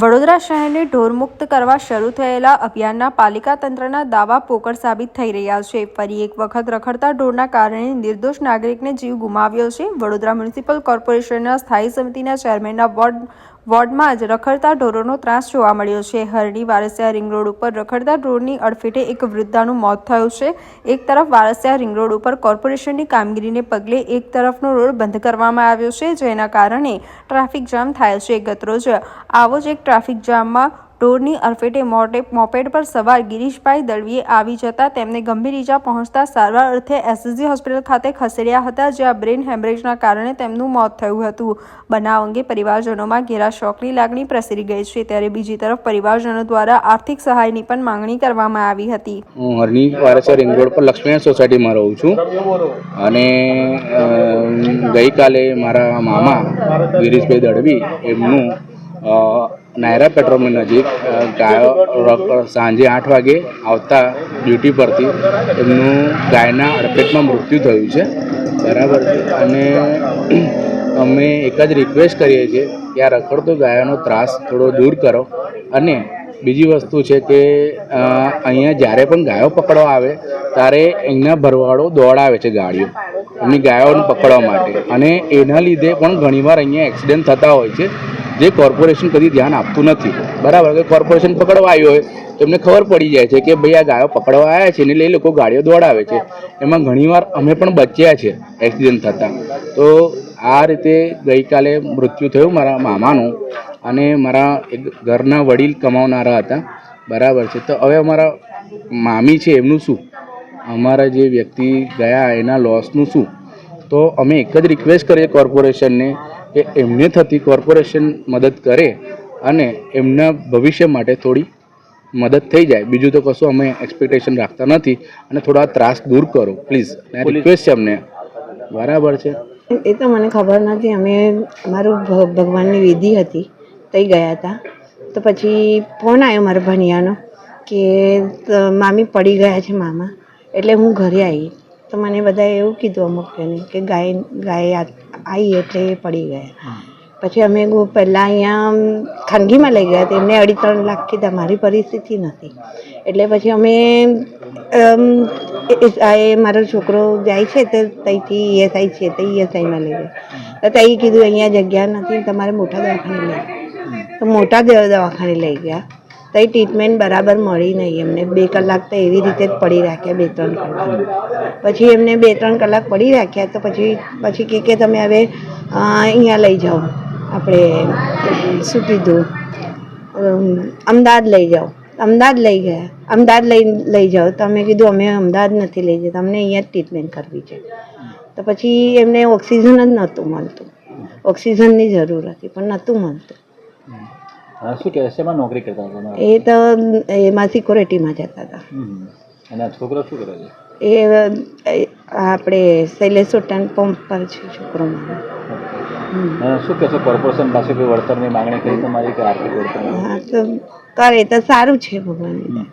વડોદરા શહેરને ઢોરમુક્ત કરવા શરૂ થયેલા અભિયાનના પાલિકા તંત્રના દાવા પોકળ સાબિત થઈ રહ્યા છે। ફરી એક વખત રખડતા ઢોરના કારણે નિર્દોષ નાગરિકને જીવ ગુમાવ્યો છે। વડોદરા મ્યુનિસિપલ કોર્પોરેશનના સ્થાયી સમિતિના ચેરમેનના વોર્ડમાં જ રખડતા ઢોરોનો ત્રાસ જોવા મળ્યો છે। હરણી વારસિયા રિંગ રોડ ઉપર રખડતા ઢોરની અડફેટે એક વૃદ્ધાનું મોત થયું છે। એક તરફ વારસિયા રિંગ રોડ ઉપર કોર્પોરેશનની કામગીરીને પગલે એક તરફનો રોડ બંધ કરવામાં આવ્યો છે, જેના કારણે ટ્રાફિક જામ થાય છે। ગતરોજ આવો જ એક ટ્રાફિક જામમાં ઢોરની અડફેટે મોપેડ પર સવાર ગિરીશભાઈ દળવીએ આવી જતા તેમને ગંભીર ઈજા પહોંચતા સારવાર અર્થે એસએસજી હોસ્પિટલ ખાતે ખસેડ્યા હતા, જ્યાં બ્રેન હેમરેજના કારણે તેમનું મોત થયું હતું। બનાવ અંગે પરિવારજનોમાં ઘેરા શોકની લાગણી પ્રસરી ગઈ છે, ત્યારે બીજી તરફ પરિવારજનો દ્વારા આર્થિક સહાયની પણ માંગણી કરવામાં આવી હતી। હું હરણી વારસિયા રિંગ રોડ પર લક્ષ્મીનારાયણ સોસાયટીમાં રહું છું અને ગઈકાલે મારા મામા ગિરીશભાઈ દળવી એમનું નાયરા પેટ્રોલ નજીક ગાયો સાંજે 8 વાગે આવતા ડ્યુટી પરથી એમનું ગાયના અડફેટમાં મૃત્યુ થયું છે, બરાબર છે। અને અમે એક જ રિક્વેસ્ટ કરીએ છીએ કે આ રખડતો ગાયોનો ત્રાસ થોડો દૂર કરો। અને બીજી વસ્તુ છે કે અહીંયા જ્યારે પણ ગાયો પકડવા આવે ત્યારે એમના ભરવાડો દોડાવે છે ગાડીઓ એમની ગાયોને પકડવા માટે, અને એના લીધે પણ ઘણીવાર અહીંયા એક્સિડન્ટ થતા હોય છે, જે કોર્પોરેશન કદી ધ્યાન આપતું નથી, બરાબર। કે કોર્પોરેશન પકડવા આવ્યું હોય તો એમને ખબર પડી જાય છે કે ભાઈ આ ગાયો પકડવા આવ્યા છે ને એટલે એ લોકો ગાડીઓ દોડાવે છે। એમાં ઘણીવાર અમે પણ બચ્યા છે એક્સિડન્ટ થતાં। તો આ રીતે ગઈકાલે મૃત્યુ થયું મારા મામાનું, અને મારા એક ઘરના વડીલ કમાવનારા હતા, બરાબર છે। તો હવે અમારા મામી છે એમનું શું, અમારા જે વ્યક્તિ ગયા એના લોસનું શું? તો અમે એક જ રિક્વેસ્ટ કરીએ કોર્પોરેશનને કે એમને થતી કોર્પોરેશન મદદ કરે અને એમના ભવિષ્ય માટે થોડી મદદ થઈ જાય। બીજું તો કશું અમે એક્સપેક્ટેશન રાખતા નથી, અને થોડા ત્રાસ દૂર કરો પ્લીઝ, રિક્વેસ્ટ છે અમને, બરાબર છે। એ તો મને ખબર નથી, અમે અમારું ભગવાનની વિધિ હતી તઈ ગયા હતા, તો પછી ફોન આવ્યો મારા ભણિયાનો કે મામી પડી ગયા છે મામા, એટલે હું ઘરે આવી તો મને બધાએ એવું કીધું અમુક કે ગાય આવી એટલે એ પડી ગયા। પછી અમે પહેલાં અહીંયા ખાનગીમાં લઈ ગયા, તો એમને 2.5-3 લાખ કીધા, મારી પરિસ્થિતિ નથી, એટલે પછી અમે મારો છોકરો જાય છે તો ત્યાંથી ઈએસઆઈ છે તો ઈએસઆઈમાં લઈ ગયા, તો ત્યાં કીધું અહીંયા જગ્યા નથી, તમારે મોટા દવાખાને લઈ ગયા, તો મોટા દવાખાને લઈ ગયા, તો ટ્રીટમેન્ટ બરાબર મળી નહીં એમને। 2 કલાક તો એવી રીતે જ પડી રાખ્યા, 2-3 કલાક પછી એમને 2-3 કલાક પડી રાખ્યા, તો પછી કે તમે હવે અહીંયા લઈ જાઓ, આપણે શું કીધું, અમદાવાદ લઈ જાઓ। અમદાવાદ લઈ ગયા, અમદાવાદ લઈ જાઓ તો અમે કીધું અમે અમદાવાદ નથી લઈ જતા, અમને અહીંયા જ ટ્રીટમેન્ટ કરવી છે। તો પછી એમને ઓક્સિજન જ નહોતું મળતું, ઓક્સિજનની જરૂર હતી પણ નહોતું મળતું। શું કહેવાય, શેમાં નોકરી કરતા હતા? એ તો એમાં સિક્યોરિટીમાં જતા હતા। અને આ છોકરો શું કરે છે? એ આપણે શૈલેષ હોટલ પંપ પર છે છોકરો મારો। શું કહેશો, કોર્પોરેશન પાસે કોઈ વળતરની માંગણી કરી તમારી કે આર્થિક વળતર? હા, તો કરે તો સારું છે ભગવાન।